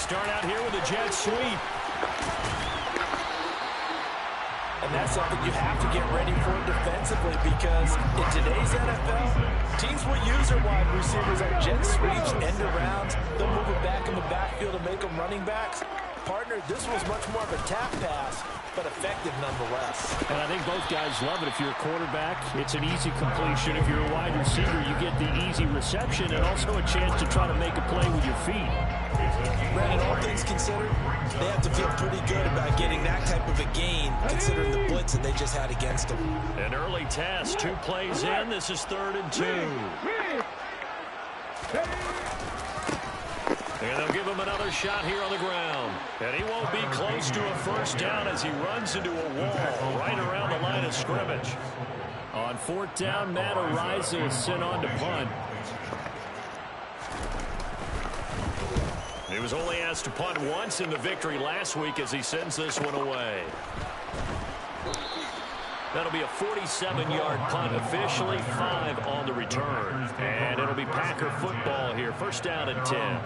start out here with a jet sweep. And that's something you have to get ready for defensively, because in today's NFL, teams will use their wide receivers on jet sweeps, end arounds. They'll move it back in the backfield and make them running backs. Partner, this was much more of a tap pass, but effective nonetheless. And I think both guys love it. If you're a quarterback, it's an easy completion. If you're a wide receiver, you get the easy reception and also a chance to try to make a play with your feet. Brandon, all things considered, they have to feel pretty good about getting that type of a gain, considering the blitz that they just had against them. An early test, 2 plays in. This is 3rd and 2. And they'll give him another shot here on the ground. And he won't be close to a first down as he runs into a wall right around the line of scrimmage. On 4th down, Matt Araiza is sent on to punt. He was only asked to punt once in the victory last week as he sends this one away. That'll be a 47-yard punt, officially 5 on the return. And it'll be Packer football here, 1st down and 10.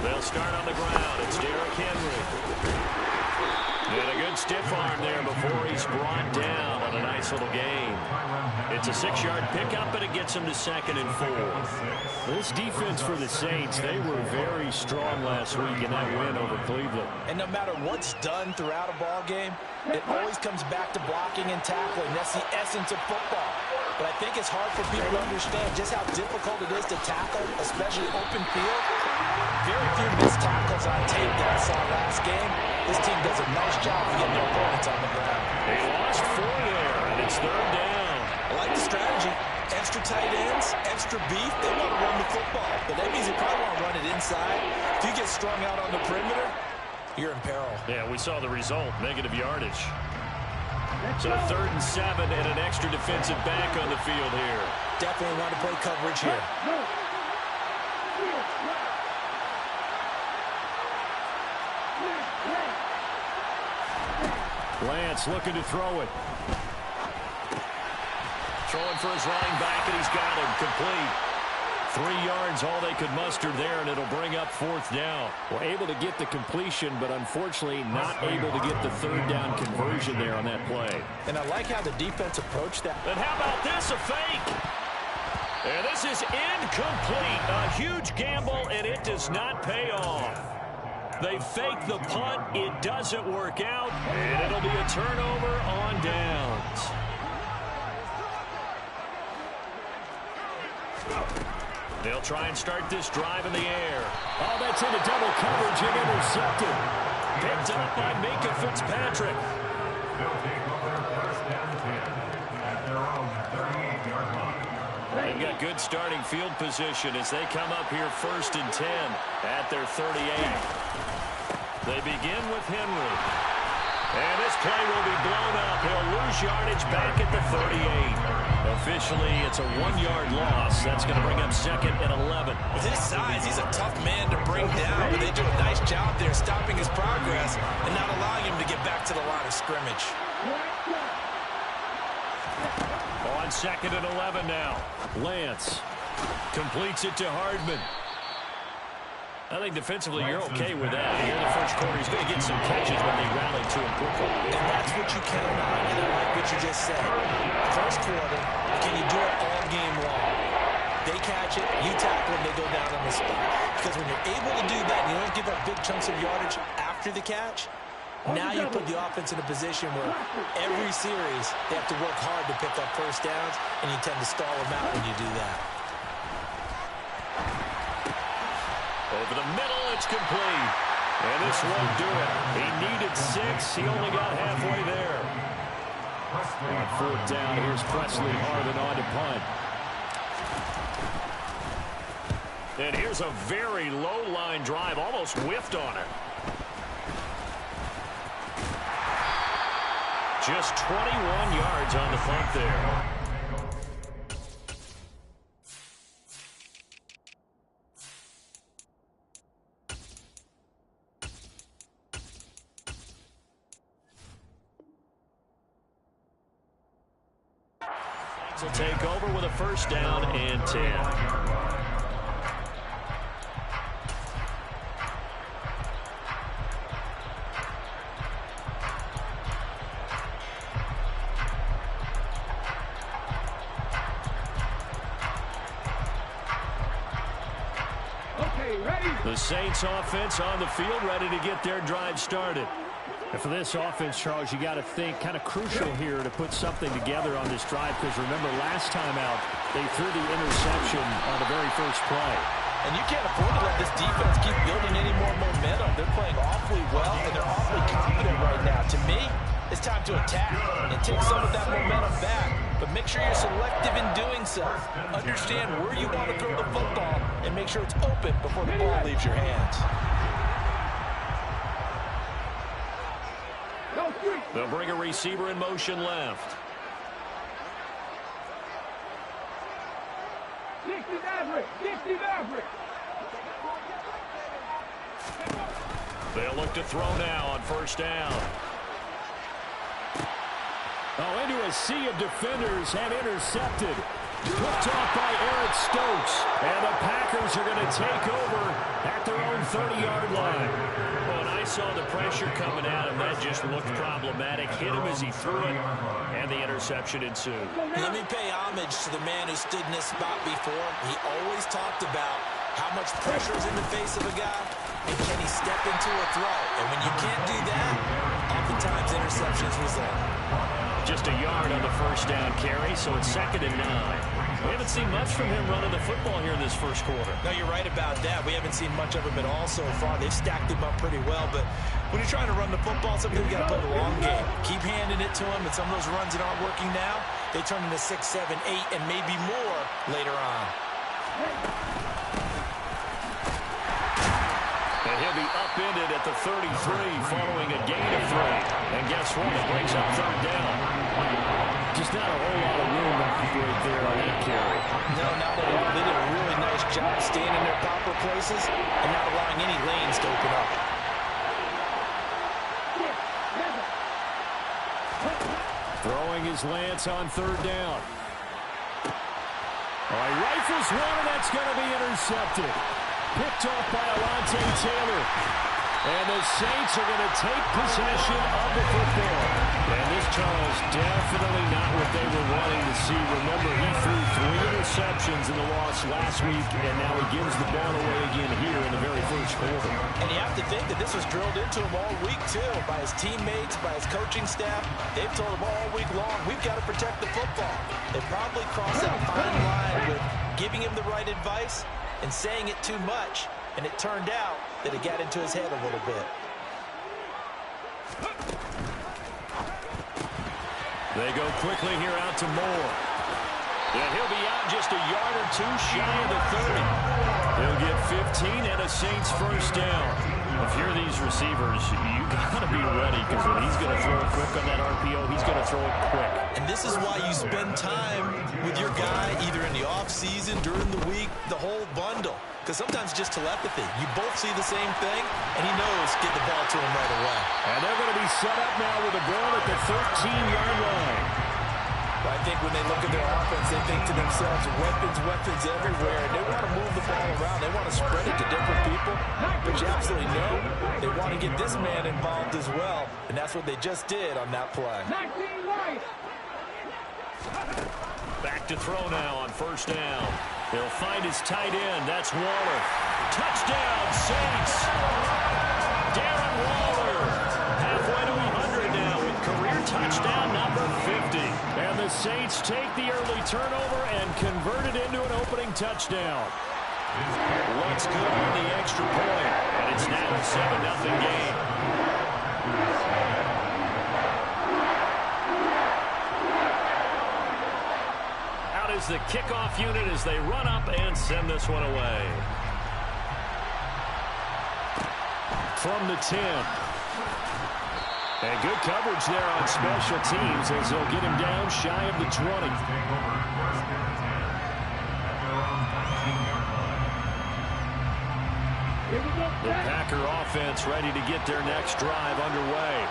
They'll start on the ground. It's Derrick Henry. And a good stiff arm there before he's brought down on a nice little gain. It's a 6-yard pickup, but it gets him to 2nd and 4. This defense for the Saints, they were very strong last week in that win over Cleveland. And no matter what's done throughout a ball game, it always comes back to blocking and tackling. That's the essence of football. But I think it's hard for people to understand just how difficult it is to tackle, especially open field. Very few missed tackles on tape that I saw last game. This team does a nice job of getting their opponents on the ground. They lost 4 there, and it's 3rd down. I like the strategy. Extra tight ends, extra beef. They want to run the football, but that means they probably want to run it inside. If you get strung out on the perimeter, you're in peril. Yeah, we saw the result, negative yardage. So 3rd and 7 and an extra defensive back on the field here. Definitely want to play coverage here. Lance looking to throw it. Throwing for his running back, and he's got him complete. 3 yards, all they could muster there, and it'll bring up 4th down. Well, able to get the completion, but unfortunately not able to get the 3rd down conversion there on that play. And I like how the defense approached that. And how about this, a fake? And this is incomplete. A huge gamble, and it does not pay off. They fake the punt. It doesn't work out, and it'll be a turnover on downs. They'll try and start this drive in the air. Oh, that's into double coverage and intercepted. Picked up by Minkah Fitzpatrick. They've got good starting field position as they come up here 1st and 10 at their 38. They begin with Henry. And this play will be blown up. He'll lose yardage back at the 38. Officially, it's a 1-yard loss. That's going to bring up 2nd and 11. With his size, he's a tough man to bring down, but they do a nice job there stopping his progress and not allowing him to get back to the line of scrimmage. On 2nd and 11 now. Lance completes it to Hardman. I think defensively you're okay with that. Here in the first quarter, he's going to get some catches when they rally to him quickly. And that's what you count on, and I like what you just said. First quarter, can you do it all game long? They catch it, you tackle them, they go down on the spot. Because when you're able to do that, you don't give up big chunks of yardage after the catch. Now you put the offense in a position where every series they have to work hard to pick up first downs, and you tend to stall them out when you do that. Over the middle, it's complete. And this won't do it. He needed 6. He only got halfway there. On 4th down, here's Presley Harvin on to punt. And here's a very low line drive, almost whiffed on it. Just 21 yards on the punt there. Will take over with a first down and 10. Okay, ready? The Saints offense on the field, ready to get their drive started. And for this offense, Charles, you got to think kind of crucial here to put something together on this drive, because remember last time out they threw the interception on the very first play. And you can't afford to let this defense keep building any more momentum. They're playing awfully well, and they're awfully confident right now. To me, it's time to attack and take some of that momentum back. But make sure you're selective in doing so. Understand where you want to throw the football and make sure it's open before the ball leaves your hands. They'll bring a receiver in motion left. They'll look to throw now on first down. Oh, into a sea of defenders and intercepted. Picked off by Eric Stokes. And the Packers are going to take over at their own 30-yard line. Well, and I saw the pressure coming at him. That just looked problematic. Hit him as he threw it, and the interception ensued. Let me pay homage to the man who stood in this spot before. He always talked about how much pressure is in the face of a guy, and can he step into a throw. And when you can't do that, oftentimes interceptions result. Just a yard on the first down carry, so it's 2nd and 9. We haven't seen much from him running the football here in this first quarter. No, you're right about that. We haven't seen much of him at all so far. They've stacked him up pretty well, but when you're trying to run the football, sometimes you got to play the long game. Keep handing it to him, and some of those runs that aren't working now, they turn into 6, 7, 8, and maybe more later on. And he'll be upended at the 33 following a gain of 3. And guess what? It brings up 3rd down. Just not a whole lot of room right there on that carry. No, not at all. They did a really nice job staying in their proper places and not allowing any lanes to open up. Throwing his Lance on 3rd down. Oh, he rifles one, and that's going to be intercepted. Picked off by Alontae Taylor. And the Saints are going to take possession of the football. And this, Charles, definitely not what they were wanting to see. Remember, he threw 3 interceptions in the loss last week, and now he gives the ball away again here in the very first quarter. And you have to think that this was drilled into him all week, too, by his teammates, by his coaching staff. They've told him all week long, we've got to protect the football. They probably crossed that fine line with giving him the right advice and saying it too much, and it turned out that it got into his head a little bit. They go quickly here out to Moore. And he'll be out just a yard or 2 shy of the 30. He'll get 15 and a Saints first down. If you're these receivers, you got to be ready, because when he's going to throw it quick on that RPO, he's going to throw it quick. And this is why you spend time with your guy either in the offseason, during the week, the whole bundle. Because sometimes just telepathy. You both see the same thing, and he knows get the ball to him right away. And they're going to be set up now with a ball at the 13-yard line. I think when they look at their offense, they think to themselves, weapons, weapons everywhere. And they want to move the ball around. They want to spread it to different people. But you absolutely know they want to get this man involved as well. And that's what they just did on that play. Back to throw now on first down. He'll find his tight end. That's Waller. Touchdown, Saints. Darren Waller. Halfway to 100 now with career touchdown number 50. And the Saints take the early turnover and convert it into an opening touchdown. Looks good on the extra point. And it's now a 7-0 game. Out is the kickoff unit as they run up and send this one away. from the 10. And good coverage there on special teams as they'll get him down shy of the 20. The Packer offense ready to get their next drive underway.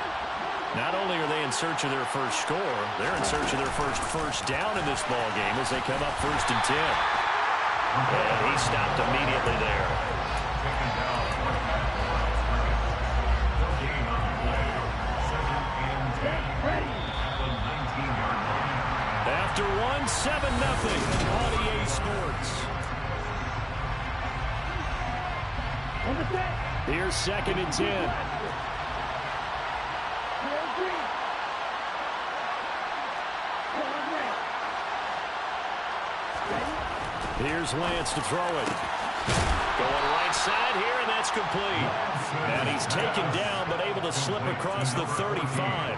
Not only are they in search of their first score, they're in search of their first down in this ball game as they come up 1st and 10. And he stopped immediately there. After one, 7-0 on EA Sports. Here's 2nd and 10. Here's Lance to throw it. Going right side here, and that's complete. And he's taken down, but able to slip across the 35.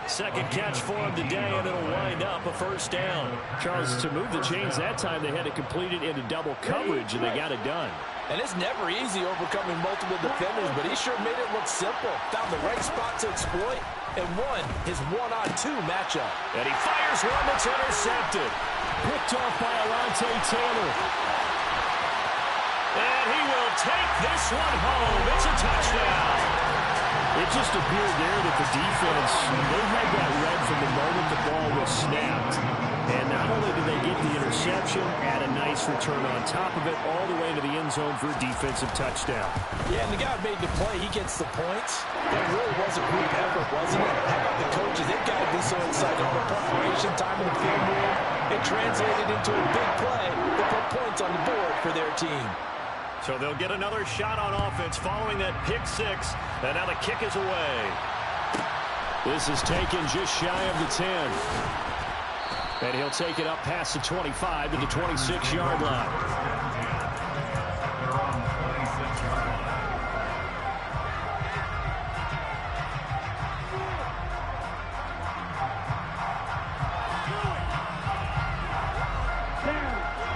Second catch for him today, and it'll wind up a 1st down. Charles, to move the chains that time, they had to complete it into double coverage, and they got it done. And it's never easy overcoming multiple defenders, but he sure made it look simple. Found the right spot to exploit and won his 1-on-2 matchup. And he fires one that's intercepted. Picked off by Alontae Taylor. And he will take this one home. It's a touchdown. It just appeared there that the defense, they had that read from the moment the ball was snapped. And not only did they get the interception, add a nice return on top of it, all the way to the end zone for a defensive touchdown. Yeah, and the guy made the play. He gets the points. It really was a group effort, wasn't it? How about the coaches? They've got to be so excited. All the preparation, time in the field room. It translated into a big play that put points on the board for their team. So they'll get another shot on offense following that pick 6. And now the kick is away. This is taken just shy of the 10. And he'll take it up past the 25 to the 26-yard line.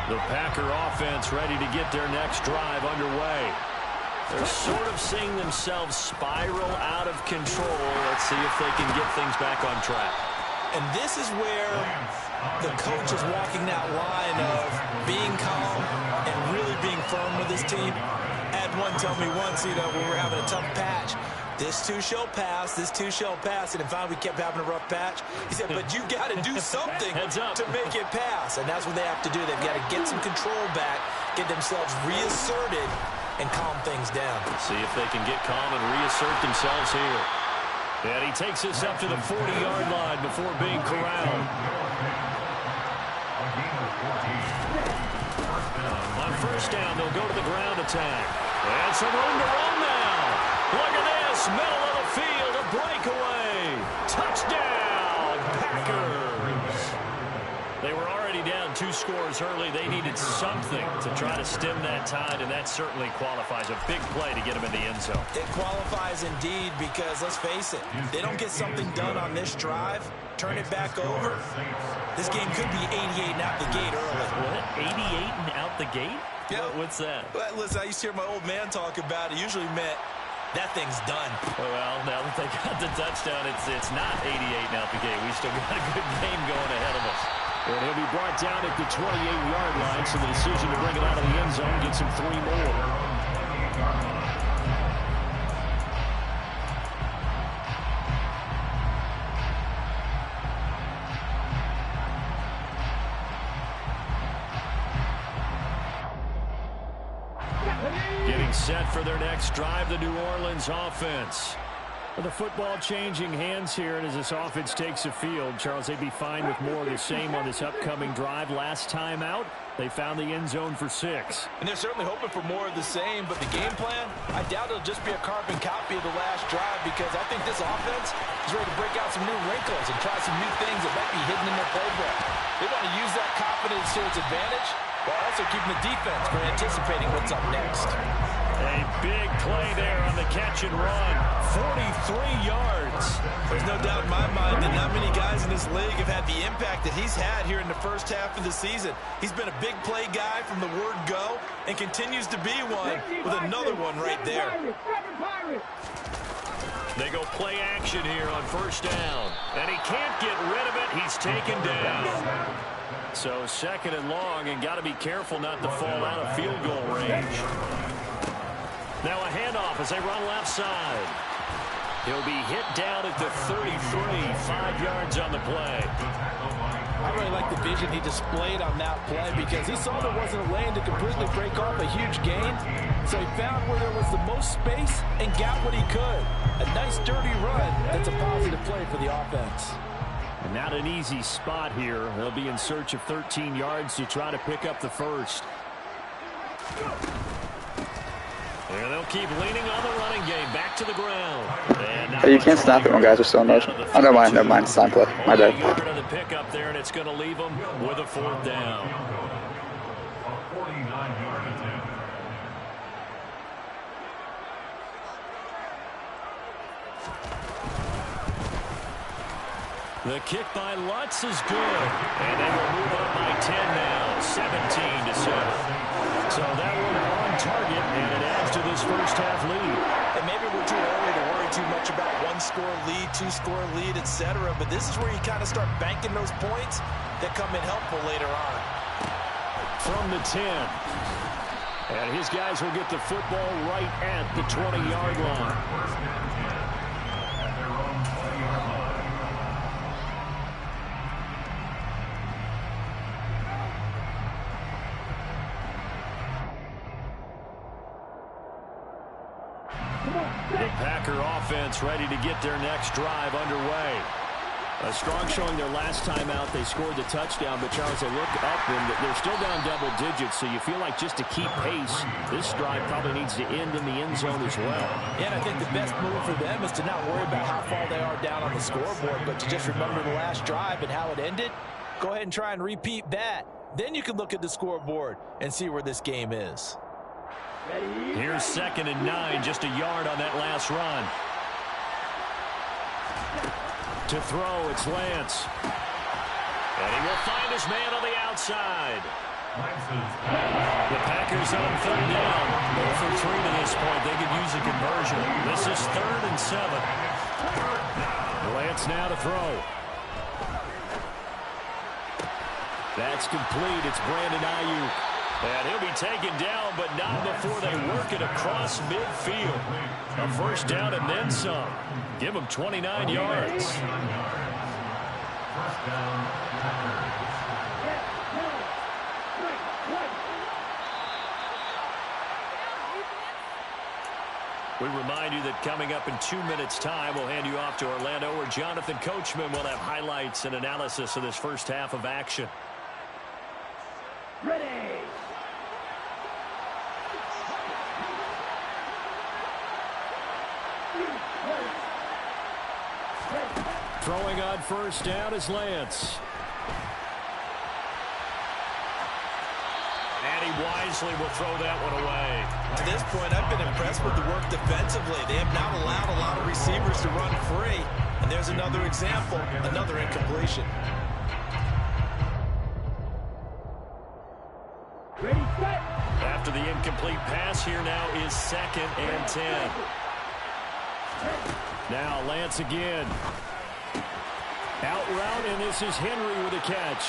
The Packer offense ready to get their next drive underway. They're sort of seeing themselves spiral out of control. Let's see if they can get things back on track. And this is where the coach is walking that line of being calm and really being firm with his team. I had one tell me once, when we were having a tough patch, this too shall pass, this too shall pass. And in fact, we kept having a rough patch. He said, but you got to do something to make it pass. And that's what they have to do. They've got to get some control back, get themselves reasserted, and calm things down. See if they can get calm and reassert themselves here. And he takes us up to the 40-yard line before being corralled. On 1st down, they'll go to the ground attack. And some room to run now. Look at this, middle of the field, a breakaway. Touchdown, Packers. They were already down 2 scores early. They needed something to try to stem that tide, and that certainly qualifies. A big play to get them in the end zone. It qualifies indeed because, let's face it, they don't get something done on this drive, turn it back over, this game could be 88 and out the gate early. What? 88 and out the gate? Yeah. What's that? Well, listen, I used to hear my old man talk about it. Usually meant that thing's done. Well, now that they got the touchdown, it's not 88 and out the gate. We still got a good game going ahead of us. And he'll be brought down at the 28-yard line, so the decision to bring it out of the end zone gets him 3 more. Getting set for their next drive, the New Orleans offense. With the football changing hands here, and as this offense takes the field, Charles, they'd be fine with more of the same on this upcoming drive. Last time out, they found the end zone for 6. And they're certainly hoping for more of the same, but the game plan, I doubt it'll just be a carbon copy of the last drive because I think this offense is ready to break out some new wrinkles and try some new things that might be hidden in their playbook. They want to use that confidence to its advantage while also keeping the defense from anticipating what's up next. A big play there on the catch and run. 43 yards. There's no doubt in my mind that not many guys in this league have had the impact that he's had here in the first half of the season. He's been a big play guy from the word go and continues to be one with another one right there. They go play action here on first down. And he can't get rid of it. He's taken down. So second and long, and got to be careful not to fall out of field goal range. Now a handoff as they run left side. He'll be hit down at the 33, 5 yards on the play. I really like the vision he displayed on that play because he saw there wasn't a lane to completely break off a huge gain. So he found where there was the most space and got what he could. A nice dirty run that's a positive play for the offense. And not an easy spot here. They'll be in search of 13 yards to try to pick up the first. And they'll keep leaning on the running game. Back to the ground. Hey, you can't snap it when guys are still in motion. Oh, never mind. It's time play. My bad. The pickup there, and it's going to leave them with a fourth down. The kick by Lutz is good. And they will move up by 10 now, 17-7. So that one on target, and it adds to this first half lead. And maybe we're too early to worry too much about one-score lead, two-score lead, etc. But this is where you kind of start banking those points that come in helpful later on. From the 10. And his guys will get the football right at the 20-yard line. The Packer offense ready to get their next drive underway. A strong showing their last time out. They scored the touchdown, but Charles, they look up and they're still down double digits, so you feel like just to keep pace, this drive probably needs to end in the end zone as well. Yeah, and I think the best move for them is to not worry about how far they are down on the scoreboard, but to just remember the last drive and how it ended. Go ahead and try and repeat that. Then you can look at the scoreboard and see where this game is. Here's 2nd and 9, just a yard on that last run. To throw, it's Lance. And he will find his man on the outside. The Packers on 3rd down. 0 for 3 to this point. They could use a conversion. This is 3rd and 7. Lance now to throw. That's complete. It's Brandon Ayuk. And he'll be taken down, but not before they work it across midfield. A first down and then some. Give him 29 yards. We remind you that coming up in 2 minutes' time, we'll hand you off to Orlando, where Jonathan Coachman will have highlights and analysis of this first half of action. Ready. Throwing on first down is Lance. And he wisely will throw that one away. To this point, I've been impressed with the work defensively. They have not allowed a lot of receivers to run free. And there's another example, another incompletion. Ready, set. After the incomplete pass, here now is 2nd and 10. Now Lance again. Out route, and this is Henry with a catch.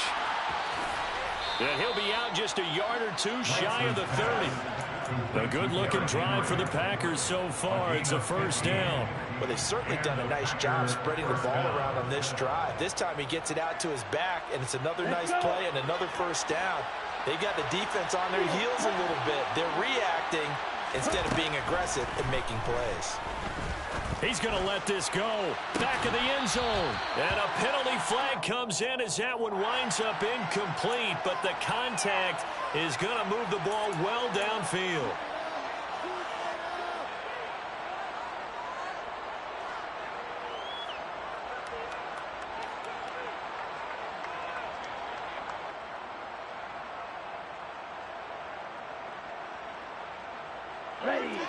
And he'll be out just a yard or two shy of the 30. A good-looking drive for the Packers so far. It's a first down. Well, they've certainly done a nice job spreading the ball around on this drive. This time he gets it out to his back, and it's another nice play and another first down. They've got the defense on their heels a little bit. They're reacting instead of being aggressive and making plays. He's going to let this go. Back of the end zone. And a penalty flag comes in as that one winds up incomplete. But the contact is going to move the ball well downfield.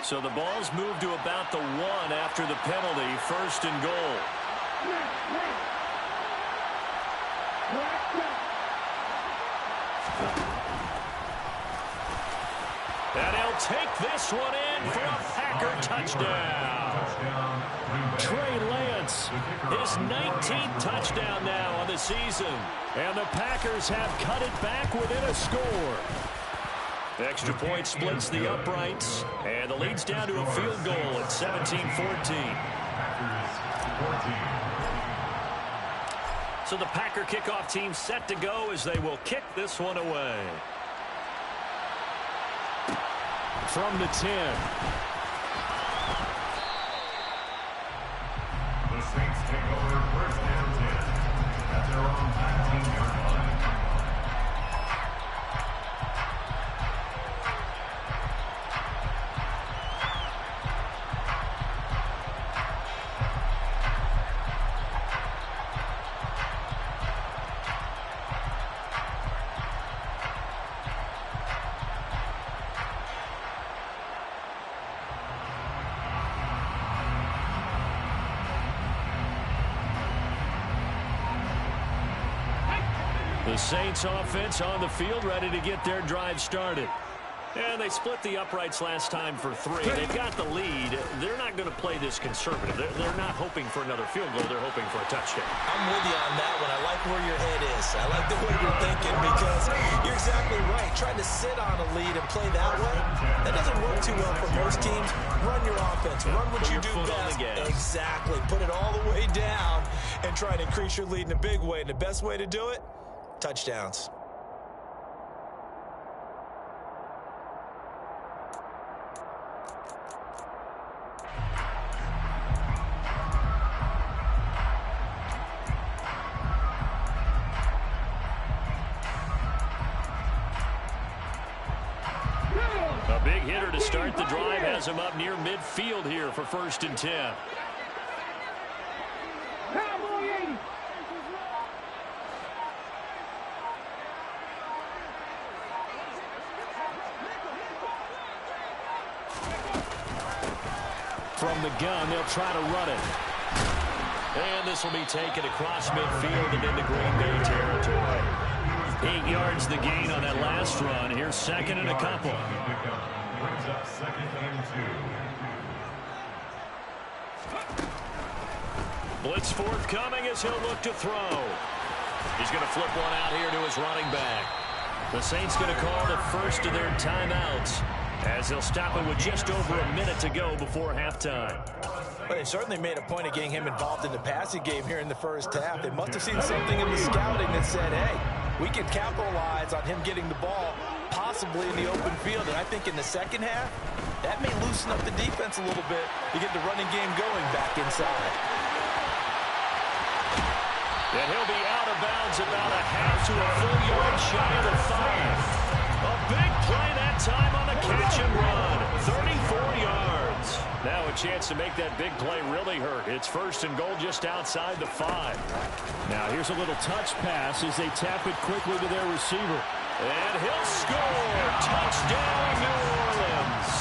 So the ball's moved to about the 1 after the penalty. 1st and goal. And he'll take this one in for a Packer touchdown. Trey Lance, his 19th touchdown now on the season. And the Packers have cut it back within a score. The extra point splits the uprights, and the lead's down to a field goal at 17-14. So the Packer kickoff team set to go as they will kick this one away. From the 10. The Saints take over 1st and 10 at their own 19-yard line. The Saints offense on the field, ready to get their drive started. And they split the uprights last time for 3. They've got the lead. They're not going to play this conservative. They're not hoping for another field goal. They're hoping for a touchdown. I'm with you on that one. I like where your head is. I like the way you're thinking because you're exactly right. Trying to sit on a lead and play that way, that doesn't work too well for most teams. Run your offense. Run what you do best. Exactly. Put it all the way down and try to increase your lead in a big way. And the best way to do it, touchdowns. A big hitter to start the drive has him up near midfield here for 1st and 10. From the gun, they'll try to run it. And this will be taken across midfield and into Green Bay territory. 8 yards the gain on that last run. Here's 2nd and a couple. Brings up 2nd and 2. Blitz forthcoming as he'll look to throw. He's going to flip one out here to his running back. The Saints going to call the first of their timeouts as they'll stop it with just over a minute to go before halftime. Well, they certainly made a point of getting him involved in the passing game here in the first half. They must have seen something in the scouting that said, hey, we can capitalize on him getting the ball possibly in the open field. And I think in the second half, that may loosen up the defense a little bit to get the running game going back inside. And he'll be out of bounds about a half to a full yard shy of the 5. A big play that time on the catch and run. 34 yards. Now a chance to make that big play really hurt. It's 1st and goal just outside the 5. Now here's a little touch pass as they tap it quickly to their receiver. And he'll score. Touchdown, New Orleans.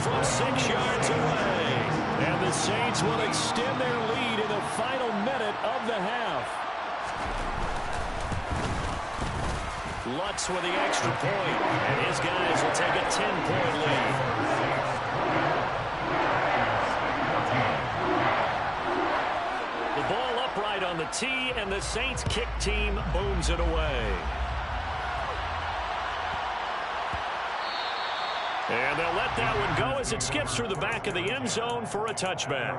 From 6 yards away. And the Saints will extend their lead in the final minute of the half. Lutz with the extra point, and his guys will take a 10-point lead. The ball upright on the tee, and the Saints kick team booms it away. And they'll let that one go as it skips through the back of the end zone for a touchback.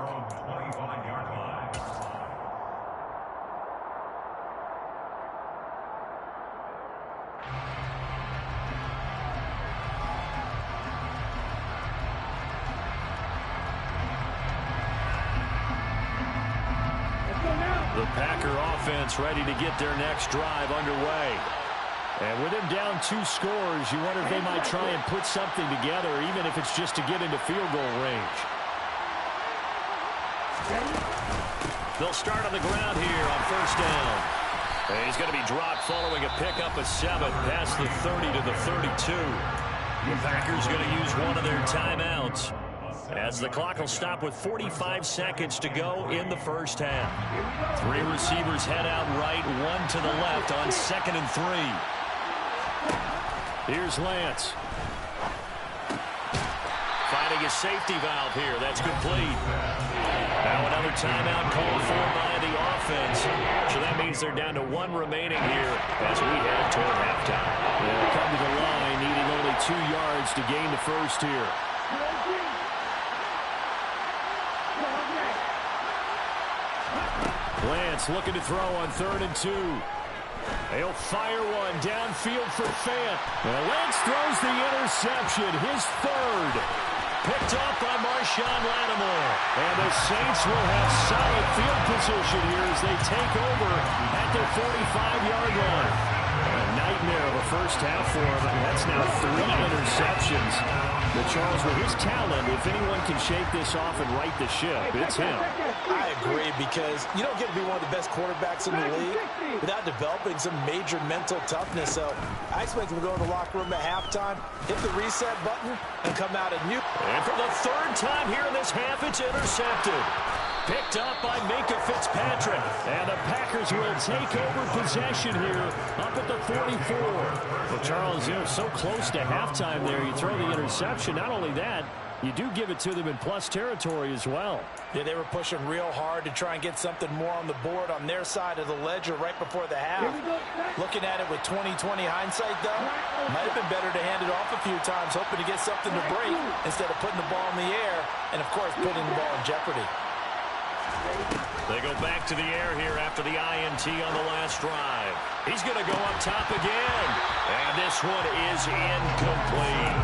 The Packer offense ready to get their next drive underway. And with him down 2 scores, you wonder if they might try and put something together, even if it's just to get into field goal range. They'll start on the ground here on 1st down. And he's going to be dropped following a pickup of 7 past the 30 to the 32. The Packers going to use one of their timeouts as the clock will stop with 45 seconds to go in the first half. 3 receivers head out right, 1 to the left on 2nd and 3. Here's Lance. Finding a safety valve here. That's complete. Now another timeout called for by the offense. So that means they're down to 1 remaining here as we head toward halftime. They'll come to the line, needing only 2 yards to gain the first here. Lance looking to throw on 3rd and 2. They'll fire one downfield for Fant. Well, Lance throws the interception, his 3rd. Picked off by Marshawn Lattimore. And the Saints will have solid field position here as they take over at their 45-yard line. A nightmare of a first half for him, and that's now 3 interceptions. But Charles, with his talent, if anyone can shake this off and right the ship, it's him. I agree, because you don't get to be one of the best quarterbacks in the league without developing some major mental toughness. So I expect him to go in the locker room at halftime, hit the reset button, and come out at new. And for the 3rd time here in this half, it's intercepted. Picked up by Minkah Fitzpatrick. And the Packers will take over possession here up at the 44. Well, Charles, you know, so close to halftime there. You throw the interception. Not only that, you do give it to them in plus territory as well. Yeah, they were pushing real hard to try and get something more on the board on their side of the ledger right before the half. Looking at it with 20/20 hindsight, though, might have been better to hand it off a few times, hoping to get something to break instead of putting the ball in the air and, of course, putting the ball in jeopardy. They go back to the air here after the INT on the last drive. He's going to go up top again. And this one is incomplete.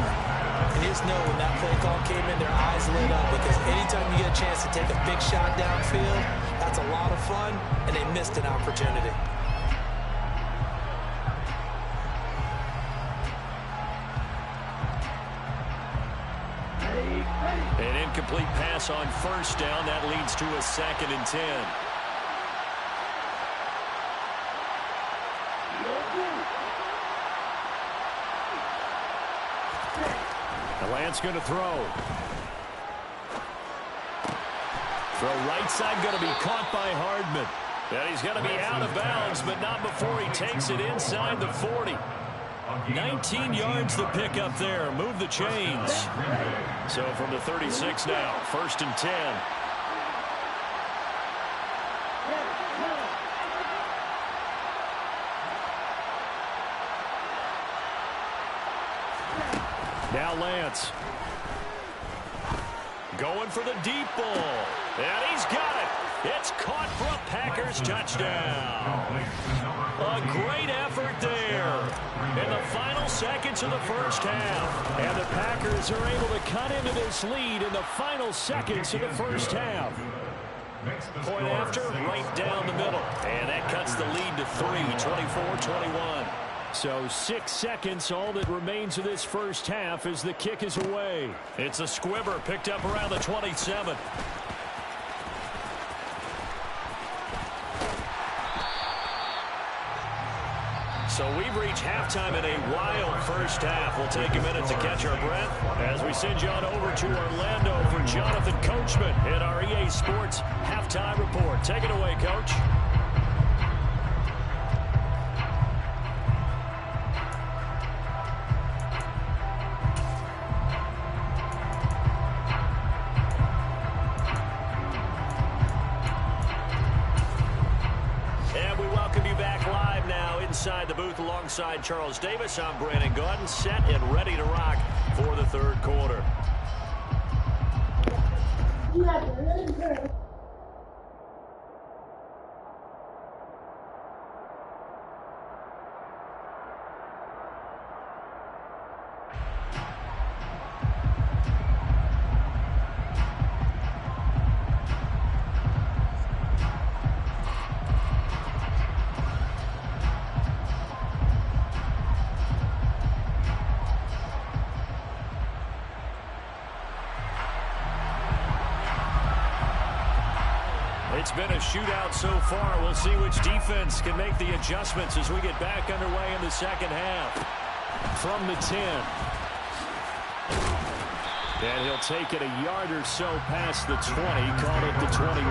And just know when that play call came in, their eyes lit up, because anytime you get a chance to take a big shot downfield, that's a lot of fun, and they missed an opportunity. An incomplete pass on 1st down. That leads to a 2nd and 10. Lance going to throw. Throw right side going to be caught by Hardman. And he's going to be out of bounds, but not before he takes it inside the 40. 19 yards to pick up there. Move the chains. So from the 36 now, 1st and 10. Now Lance. Going for the deep ball. And he's got it. It's caught for a Packers touchdown. A great effort there in the final seconds of the first half. And the Packers are able to cut into this lead in the final seconds of the first half. Point after, right down the middle. And that cuts the lead to 3, 24-21. So 6 seconds, all that remains of this first half as the kick is away. It's a squibber picked up around the 27. So we've reached halftime in a wild first half. We'll take a minute to catch our breath as we send you on over to Orlando for Jonathan Coachman in our EA Sports Halftime Report. Take it away, Coach. Inside the booth alongside Charles Davis, I'm Brandon Gaudin, set and ready to rock for the 3rd quarter. It's been a shootout so far. We'll see which defense can make the adjustments as we get back underway in the second half. From the 10. And he'll take it a yard or so past the 20, call it the 21.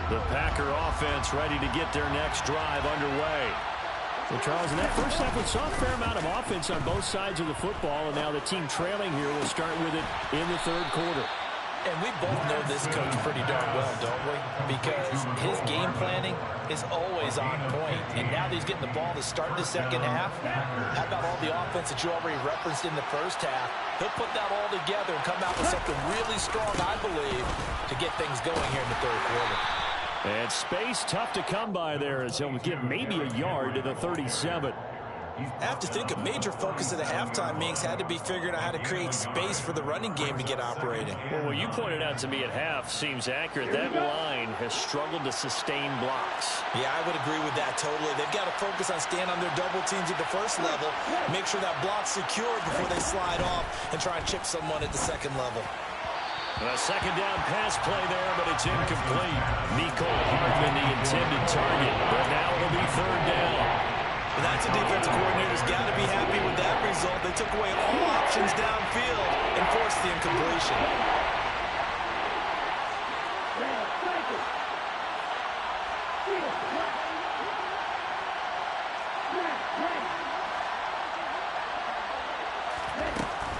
The Packer offense ready to get their next drive underway. Well, Charles, in that first half, we saw a fair amount of offense on both sides of the football, and now the team trailing here will start with it in the third quarter. And we both know this coach pretty darn well, don't we? Because his game planning is always on point. And now that he's getting the ball to start the second half, how about all the offense that you already referenced in the first half? He'll put that all together and come out with something really strong, I believe, to get things going here in the third quarter. And space tough to come by there as he'll give maybe a yard to the 37. I have to think a major focus of the halftime meetings had to be figuring out how to create space for the running game to get operating. Well, what you pointed out to me at half seems accurate. That line has struggled to sustain blocks. Yeah, I would agree with that totally. They've got to focus on staying on their double teams at the first level, make sure that block's secured before they slide off and try and chip someone at the second level. A second down pass play there, but it's incomplete. Mecole Hardman, the intended target, but now it'll be third down. Well, that's a defensive coordinator's got to be happy with that result. They took away all options downfield and forced the incompletion.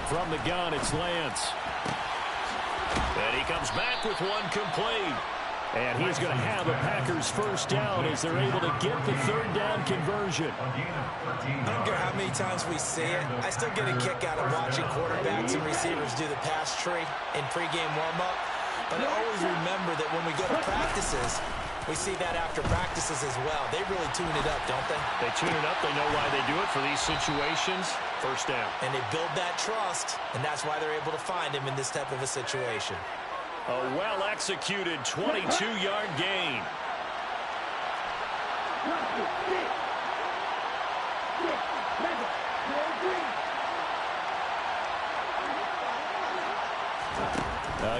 From the gun, it's Lance. And he comes back with one complete. And he's going to have a Packers first down as they're able to get the third down conversion. I don't care how many times we see it. I still get a kick out of watching quarterbacks and receivers do the pass tree in pregame warm-up. But I always remember that when we go to practices, we see that after practices as well. They really tune it up, don't they? They tune it up. They know why they do it for these situations. First down. And they build that trust, and that's why they're able to find him in this type of a situation. A well-executed 22-yard gain.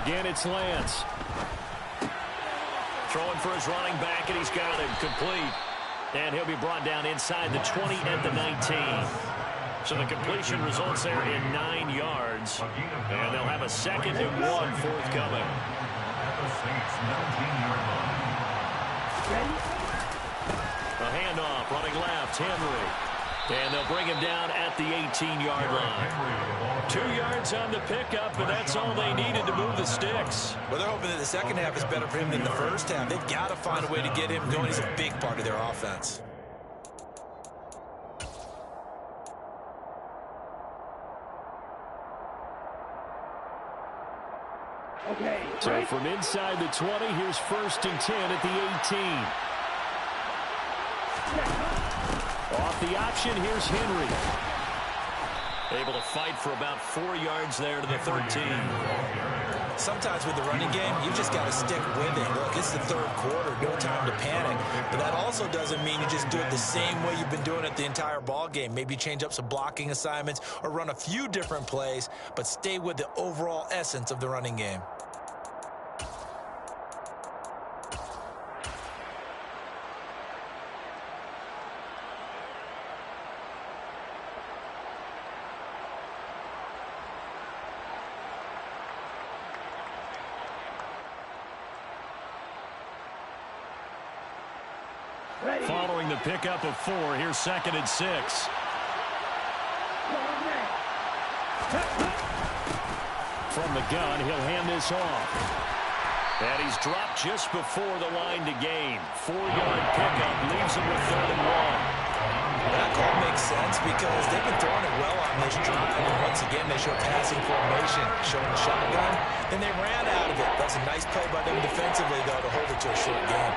Again, it's Lance. Throwing for his running back, and he's got him complete. And he'll be brought down inside the 20 at the 19. So the completion results there in 9 yards. And they'll have a 2nd and 1 forthcoming. A handoff, running left, Henry. And they'll bring him down at the 18-yard line. 2 yards on the pickup, and that's all they needed to move the sticks. Well, they're hoping that the second half is better for him than the first half. They've got to find a way to get him going. He's a big part of their offense. So from inside the 20, here's 1st and 10 at the 18. Off the option, here's Henry. Able to fight for about 4 yards there to the 13. Sometimes with the running game, you just got to stick with it. Look, it's the third quarter, no time to panic. But that also doesn't mean you just do it the same way you've been doing it the entire ball game. Maybe change up some blocking assignments or run a few different plays, but stay with the overall essence of the running game. Following the pickup of 4, here's 2nd and 6. From the gun, he'll hand this off. And he's dropped just before the line to gain. 4-yard pickup leaves him with 3rd and 1. That call makes sense because they've been throwing it well on this drive. And once again, they show passing formation, showing the shotgun. Then they ran out of it. That's a nice play by them defensively, though, to hold it to a short game.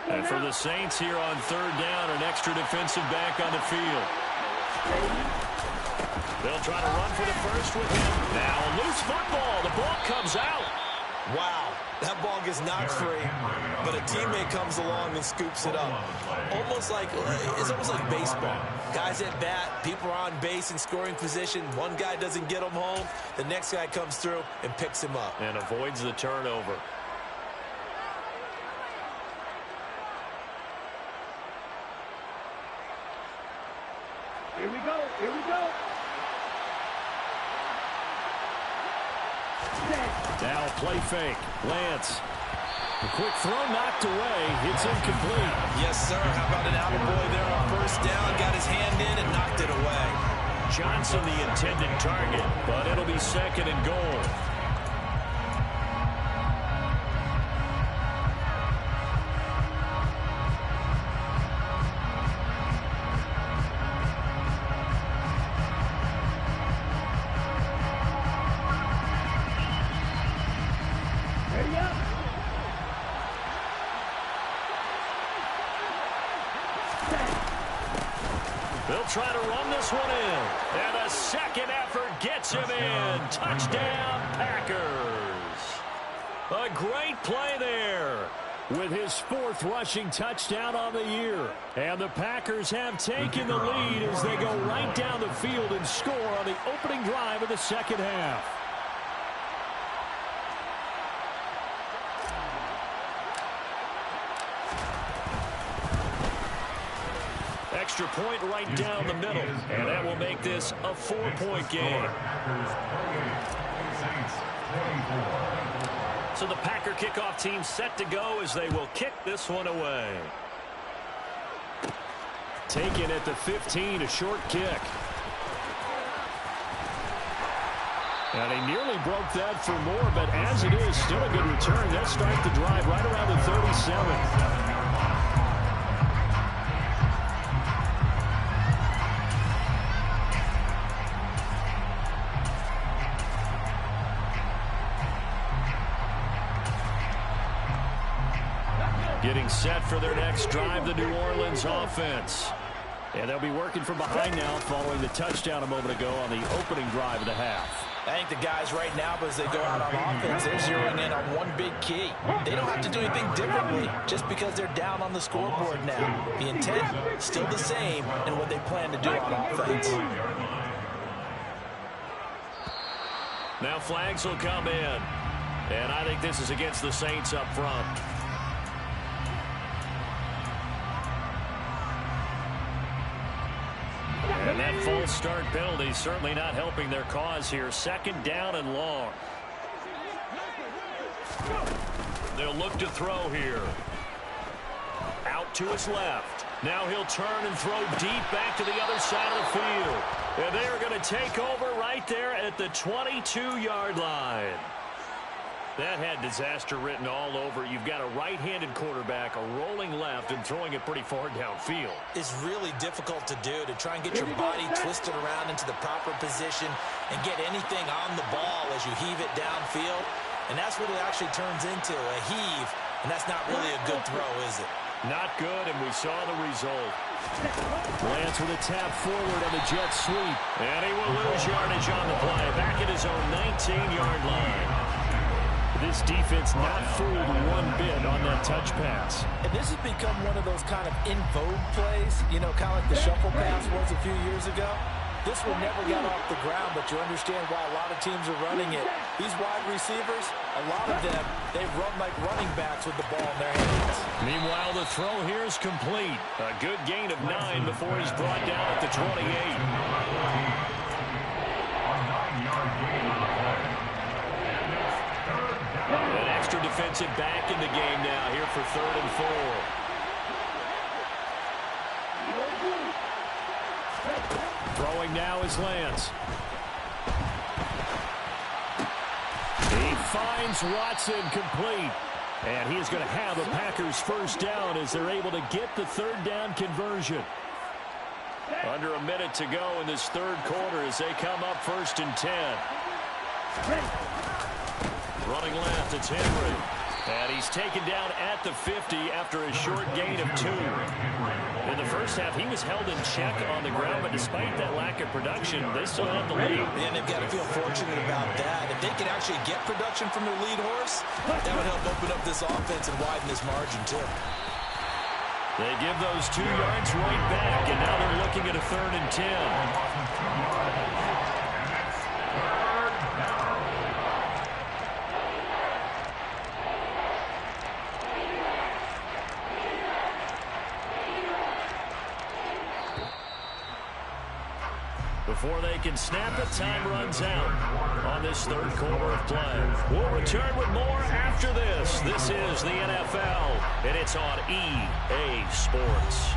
And for the Saints here on 3rd down, an extra defensive back on the field. They'll try to run for the first with him. Now a loose football. The ball comes out. Wow, that ball gets knocked free, but a teammate comes along and scoops it up. It's almost like baseball. Guys at bat, people are on base in scoring position. One guy doesn't get him home. The next guy comes through and picks him up. And avoids the turnover. Here we go. Here we go. Now play fake. Lance. The quick throw knocked away. It's incomplete. Yes, sir. How about an attaboy there on first down? Got his hand in and knocked it away. Johnson the intended target, but it'll be second and goal. Ready up. They'll try to run this one in. And a second effort gets him in. Touchdown, Packers. A great play there. With his 4th rushing touchdown on the year. And the Packers have taken the lead as they go right down the field and score on the opening drive of the second half. Extra point right down the middle. And that will make this a 4-point game. So the Packer kickoff team set to go as they will kick this one away. Taken at the 15, a short kick. And he nearly broke that for more, but as it is, still a good return. They'll start the drive right around the 37. Getting set for their next drive, the New Orleans offense. And they'll be working from behind now following the touchdown a moment ago on the opening drive of the half. I think the guys right now, as they go out on offense, they're zeroing in on one big key. They don't have to do anything differently just because they're down on the scoreboard now. The intent, still the same in what they plan to do on offense. Now flags will come in. And I think this is against the Saints up front. And that false start penalty certainly not helping their cause here. Second down and long. They'll look to throw here. Out to his left. Now he'll turn and throw deep back to the other side of the field. And they are going to take over right there at the 22-yard line. That had disaster written all over. You've got a right-handed quarterback, a rolling left, and throwing it pretty far downfield. It's really difficult to do, to try and get your body twisted around into the proper position and get anything on the ball as you heave it downfield. And that's what it actually turns into, a heave. And that's not really a good throw, is it? Not good, and we saw the result. Lance with a tap forward on the jet sweep. And he will lose yardage on the play. Back at his own 19-yard line. This defense not fooled one bit on that touch pass. And this has become one of those kind of in vogue plays, you know, kind of like the shuffle pass was a few years ago. This one never got off the ground, but you understand why a lot of teams are running it. These wide receivers, a lot of them, they run like running backs with the ball in their hands. Meanwhile, the throw here is complete. A good gain of 9 before he's brought down at the 28. An extra defensive back in the game now here for 3rd and 4. Throwing now is Lance. He finds Watson complete. And he is going to have the Packers first down as they're able to get the 3rd down conversion. Under a minute to go in this 3rd quarter as they come up 1st and 10. Running left, it's Henry. And he's taken down at the 50 after a short gain of 2. In the first half, he was held in check on the ground, but despite that lack of production, they still have the lead. And they've got to feel fortunate about that. If they can actually get production from their lead horse, that would help open up this offense and widen this margin, too. They give those 2 yards right back, and now they're looking at a 3rd and 10. Before they can snap it, time runs out on this third quarter of play. We'll return with more after this. This is the NFL, and it's on EA Sports.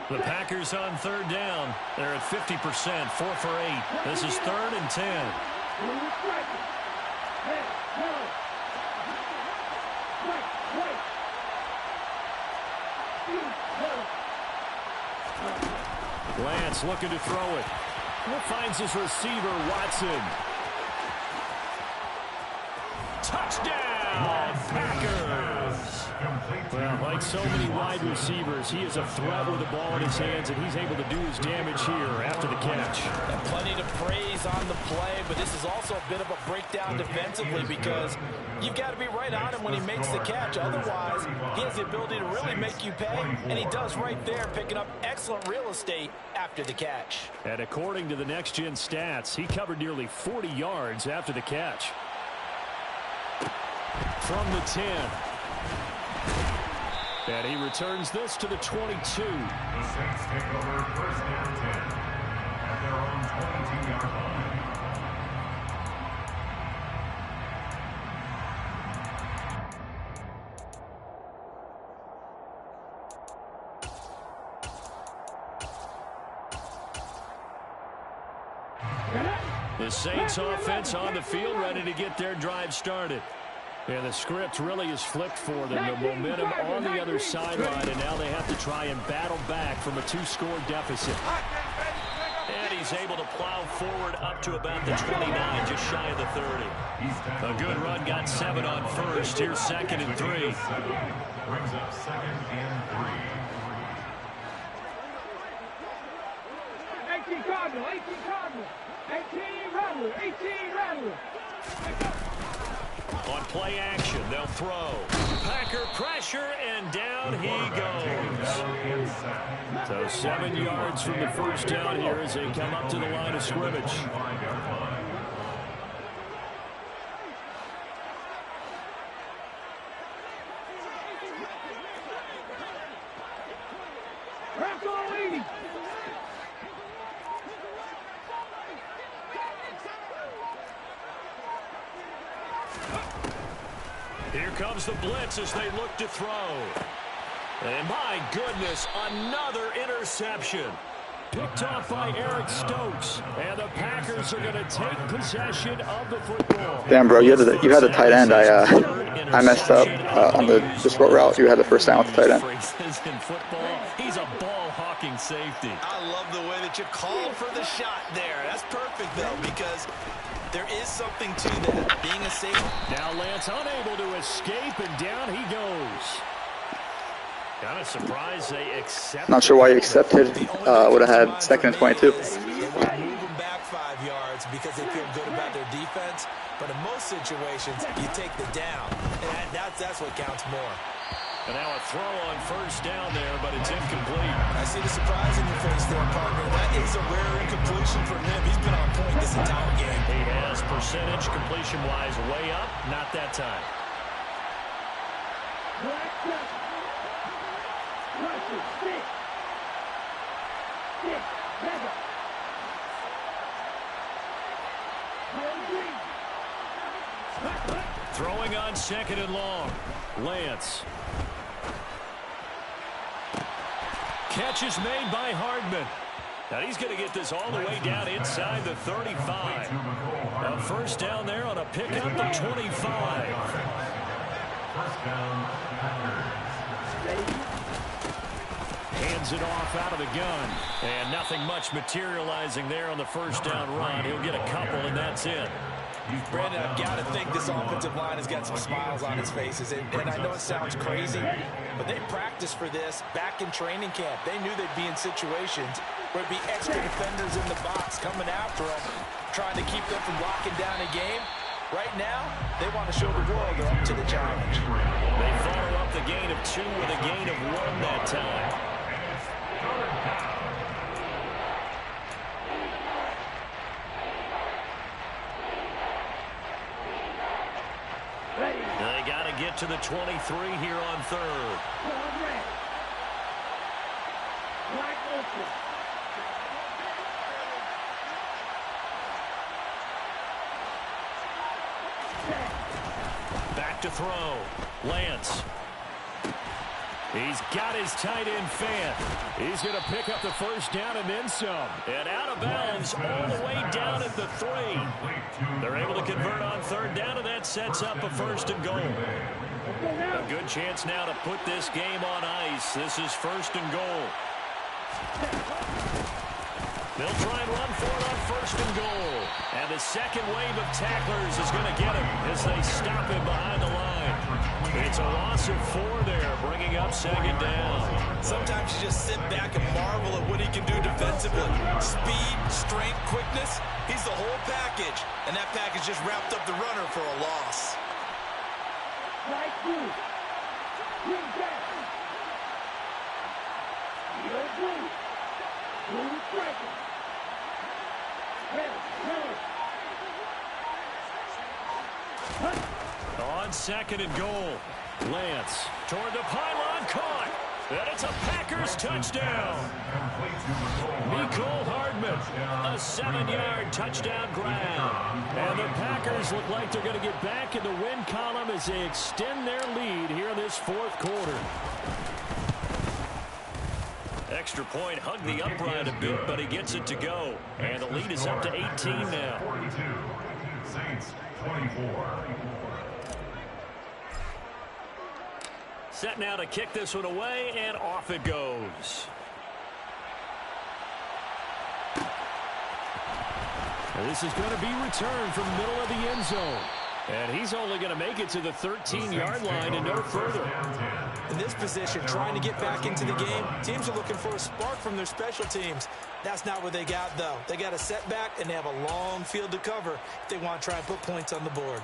The Packers on third down. They're at 50%, 4 for 8. This is 3rd and 10. Lance looking to throw it. Finds his receiver, Watson. Touchdown, Packers! Well, like so many wide receivers, he is a threat with the ball in his hands, and he's able to do his damage here after the catch. And plenty to praise on the play, but this is also a bit of a breakdown defensively because you've got to be right on him when he makes the catch. Otherwise, he has the ability to really make you pay, and he does right there, picking up excellent real estate after the catch. And according to the Next Gen stats, he covered nearly 40 yards after the catch. From the 10. And he returns this to the 22. The Saints take over 1st and 10 at their own 22-yard line. The Saints offense on the field, ready to get their drive started. And the script really is flipped for them. The momentum on the other sideline, and now they have to try and battle back from a 2-score deficit. And he's able to plow forward up to about the 29, just shy of the 30. A good run, got 7 on first. Here's 2nd and 3. Brings up 2nd and 3. 18 Cardinal, 18 Cardinal, 18 Rattler, 18 Rattler. On play action, they'll throw. Packer pressure, and down he goes. So 7 yards from the first down here as they come up to the line of scrimmage. Here comes the blitz as they look to throw. And my goodness, another interception. Picked off by Eric Stokes. And the Packers are going to take possession of the football. Damn, bro, you had the tight end. I messed up on the short route. You had the first down with the tight end. In football, he's a ball-hawking safety. I love the way that you called for the shot there. That's perfect, though, because there is something to that, being a safety. Now Lance unable to escape, and down he goes. Kind of surprised they accepted. Not sure why you accepted. Would have had 2nd and 22. They want to move them back 5 yards because they feel good about their defense. But in most situations, you take the down, and that's what counts more. And now a throw on first down there, but it's incomplete. I see the surprise in your face there, partner. That is a rare incompletion from him. He's been on point this entire game. He has percentage completion-wise way up. Not that time. Throwing on 2nd and long. Lance. Catch is made by Hardman. Now he's going to get this all the way down inside the 35. A first down there on a pickup of 25. First down, Packers. Hands it off out of the gun. And nothing much materializing there on the first down run. He'll get a couple, and that's it. Brandon, I've got to think this offensive line has got some smiles on its faces. And I know it sounds crazy, but they practiced for this back in training camp. They knew they'd be in situations where it'd be extra defenders in the box coming after them, trying to keep them from locking down a game. Right now, they want to show the world they're up to the challenge. They follow up the gain of 2 with a gain of 1 that time. They got to get to the 23 here on third. Back to throw. Lance. He's got his tight end fan. He's going to pick up the first down and then some. And out of bounds all the way down at the 3. They're able to convert on third down, and that sets up a first and goal. A good chance now to put this game on ice. This is first and goal. They'll try and run for it on first and goal. And the second wave of tacklers is going to get him as they stop him behind the line. It's a loss of 4 there, bringing up second down. Sometimes you just sit back and marvel at what he can do defensively. Speed, strength, quickness. He's the whole package. And that package just wrapped up the runner for a loss. Right through. Bring back. You're good. Blue striker. On second and goal. Lance toward the pylon, caught. And it's a Packers touchdown. Mecole Hardman, a 7-yard touchdown grab. And the Packers look like they're going to get back in the win column as they extend their lead here in this fourth quarter. Extra point hugged the upright a bit, but he gets it to go. And the lead is up to 18 now. 42. Saints 24. Set now to kick this one away, and off it goes. And this is going to be returned from the middle of the end zone. And he's only going to make it to the 13-yard line and no further. In this position, trying to get back into the game, teams are looking for a spark from their special teams. That's not what they got, though. They got a setback, and they have a long field to cover if they want to try and put points on the board.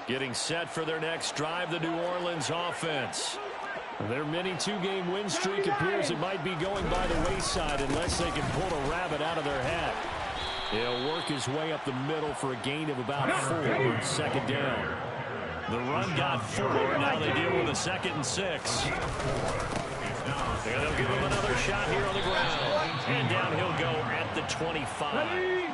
Getting set for their next drive, the New Orleans offense. Their mini 2-game win streak appears it might be going by the wayside unless they can pull a rabbit out of their hat. He'll work his way up the middle for a gain of about 4 on second down. The run got 4. Now they deal with a 2nd and 6. And they'll give him another shot here on the ground. And down he'll go at the 25.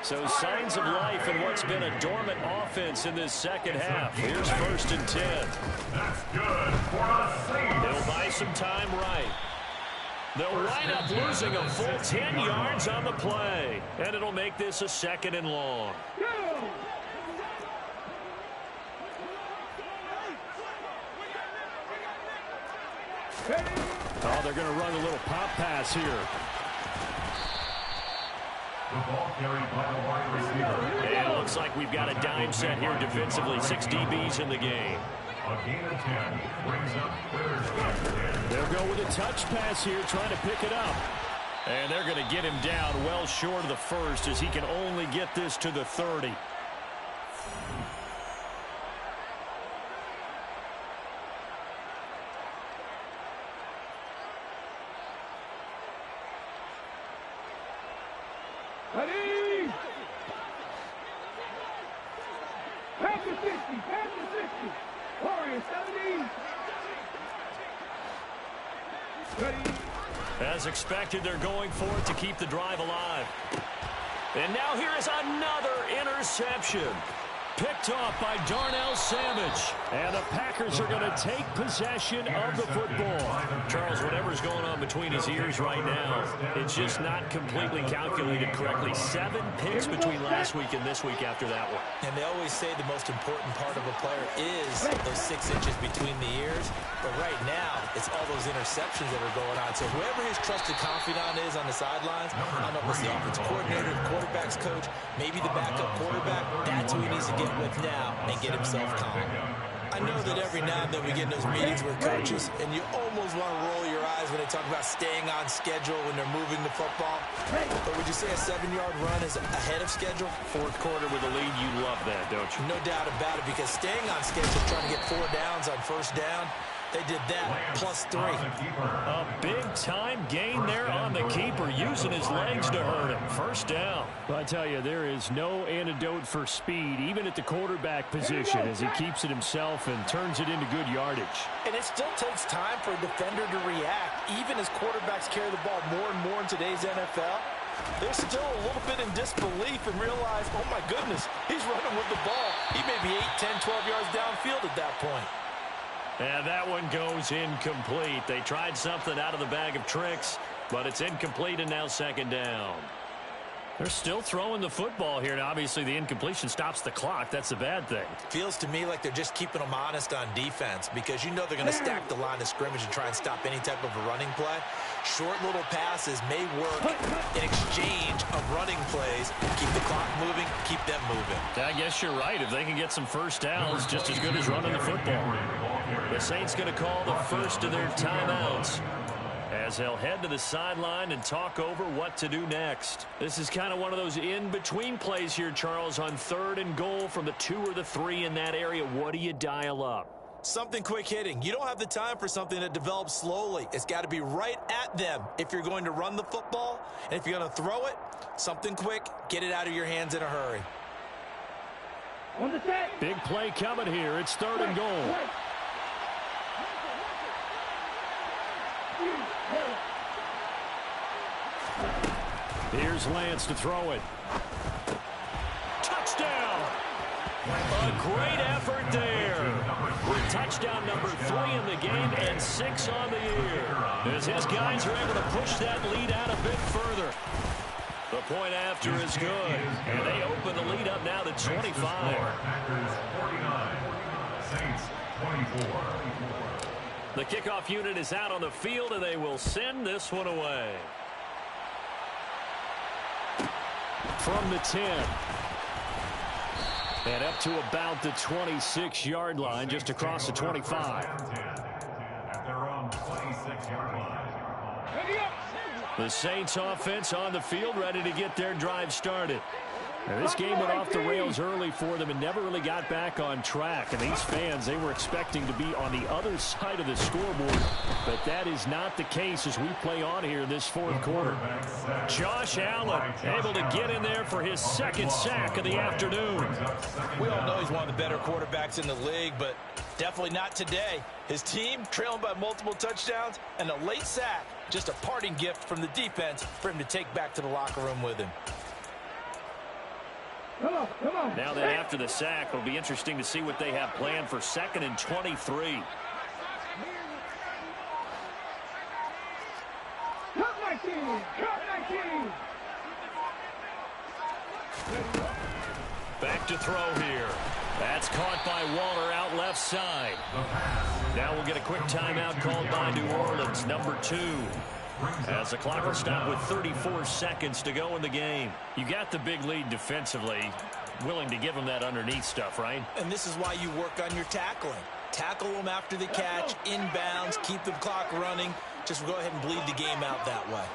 So signs of life in what's been a dormant offense in this second half. Here's 1st and 10. That's good for a save. They'll buy some time right. They'll wind up losing a full 10 yards on the play. And it'll make this a 2nd and long. Oh, they're going to run a little pop pass here. The ball carried by the wide receiver. And it looks like we've got a dime set here defensively. 6 DBs in the game. A gain of 10 brings up 3rd and 10. They'll go with a touch pass here, trying to pick it up. And they're going to get him down well short of the 1st as he can only get this to the 30. Ready? Pass to 60, pass to 60. Warriors 70. Ready? As expected, they're going for it to keep the drive alive. And now here is another interception. Picked off by Darnell Savage. And the Packers are going to take possession of the football. Charles, whatever's going on between his ears right now, it's just not completely calculated correctly. 7 picks between last week and this week after that one. And they always say the most important part of a player is those 6 inches between the ears. But right now, it's all those interceptions that are going on. So whoever his trusted confidant is on the sidelines, I don't know if it's the offensive coordinator, the quarterback's coach, maybe the backup quarterback, that's who he needs to get with now and get himself calm. I know that every now and then we get in those meetings with coaches, and you almost want to roll your eyes when they talk about staying on schedule when they're moving the football. But would you say a 7-yard run is ahead of schedule? Fourth quarter with a lead, you love that, don't you? No doubt about it, because staying on schedule, trying to get 4 downs on first down, they did that, +3. A big-time gain there on the keeper, using his legs to hurt him. First down. Well, I tell you, there is no antidote for speed, even at the quarterback position, as he keeps it himself and turns it into good yardage. And it still takes time for a defender to react, even as quarterbacks carry the ball more and more in today's NFL. They're still a little bit in disbelief and realize, oh my goodness, he's running with the ball. He may be 8, 10, 12 yards downfield at that point. And that one goes incomplete. They tried something out of the bag of tricks, but it's incomplete and now second down. They're still throwing the football here, and obviously the incompletion stops the clock. That's a bad thing. Feels to me like they're just keeping them honest on defense, because you know they're going to stack the line of scrimmage and try and stop any type of a running play. Short little passes may work in exchange of running plays. Keep the clock moving, keep them moving. I guess you're right. If they can get some first downs, just as good as running the football. The Saints going to call the first of their timeouts, as they'll head to the sideline and talk over what to do next. This is kind of one of those in-between plays here, Charles, on 3rd and goal from the 2 or the 3 in that area. What do you dial up? Something quick hitting. You don't have the time for something that develops slowly. It's got to be right at them if you're going to run the football. And if you're going to throw it, something quick, get it out of your hands in a hurry. On the set. Big play coming here. It's 3rd and goal. Here's Lance to throw it. Touchdown! A great effort there. Touchdown number 3 in the game and 6 on the year, as his guys are able to push that lead out a bit further. The point after is good, and they open the lead up now to 25. Packers 49, Saints 24. The kickoff unit is out on the field, and they will send this one away. From the 10. And up to about the 26-yard line, just across the 25. At their own 26-yard line. The Saints offense on the field, ready to get their drive started. Now, this game went off the rails early for them and never really got back on track. And these fans, they were expecting to be on the other side of the scoreboard. But that is not the case as we play on here in this 4th quarter. Josh Allen able to get in there for his 2nd sack of the afternoon. We all know he's one of the better quarterbacks in the league, but definitely not today. His team trailing by multiple touchdowns and a late sack. Just a parting gift from the defense for him to take back to the locker room with him. Come on, come on. Now that after the sack, it'll be interesting to see what they have planned for 2nd and 23. Cut 19. Cut 19. Back to throw here. That's caught by Waller out left side. Now we'll get a quick timeout called by New Orleans, number 2. As the clock will stop with 34 seconds to go in the game. You got the big lead defensively. Willing to give them that underneath stuff, right? And this is why you work on your tackling. Tackle them after the catch, inbounds, keep the clock running. Just go ahead and bleed the game out that way.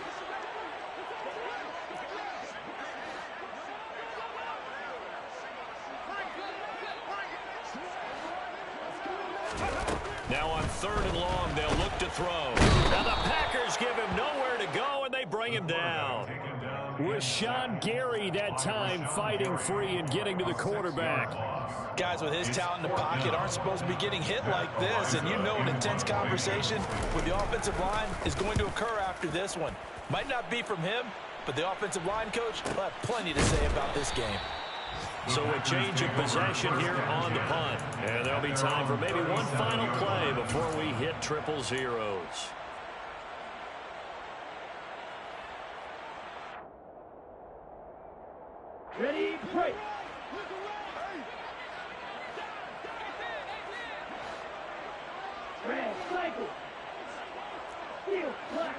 Now on 3rd and long, they'll look to throw. Now the Packers give him nowhere to go, and they bring him down. Rashawn Gary that time fighting free and getting to the quarterback. Guys with his talent in the pocket aren't supposed to be getting hit like this, and you know an intense conversation with the offensive line is going to occur after this one. Might not be from him, but the offensive line coach will have plenty to say about this game. So a change of possession here on the punt. And there'll be time for maybe one final play before we hit 000. Ready, break. Red, cycle. Steel, black.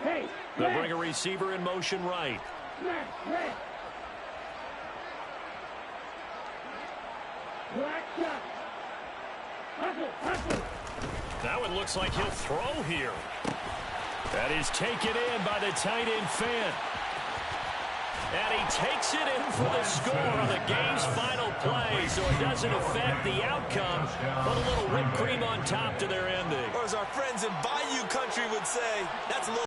Hey, They'll bring a receiver in motion right. smash, red. Black shot. Hustle. That one looks like he'll throw here. That is taken in by the tight end Fant. And he takes it in for the score on the game's final play, so it doesn't affect the outcome, but a little whipped cream on top to their ending. Or as our friends in Bayou Country would say, that's a little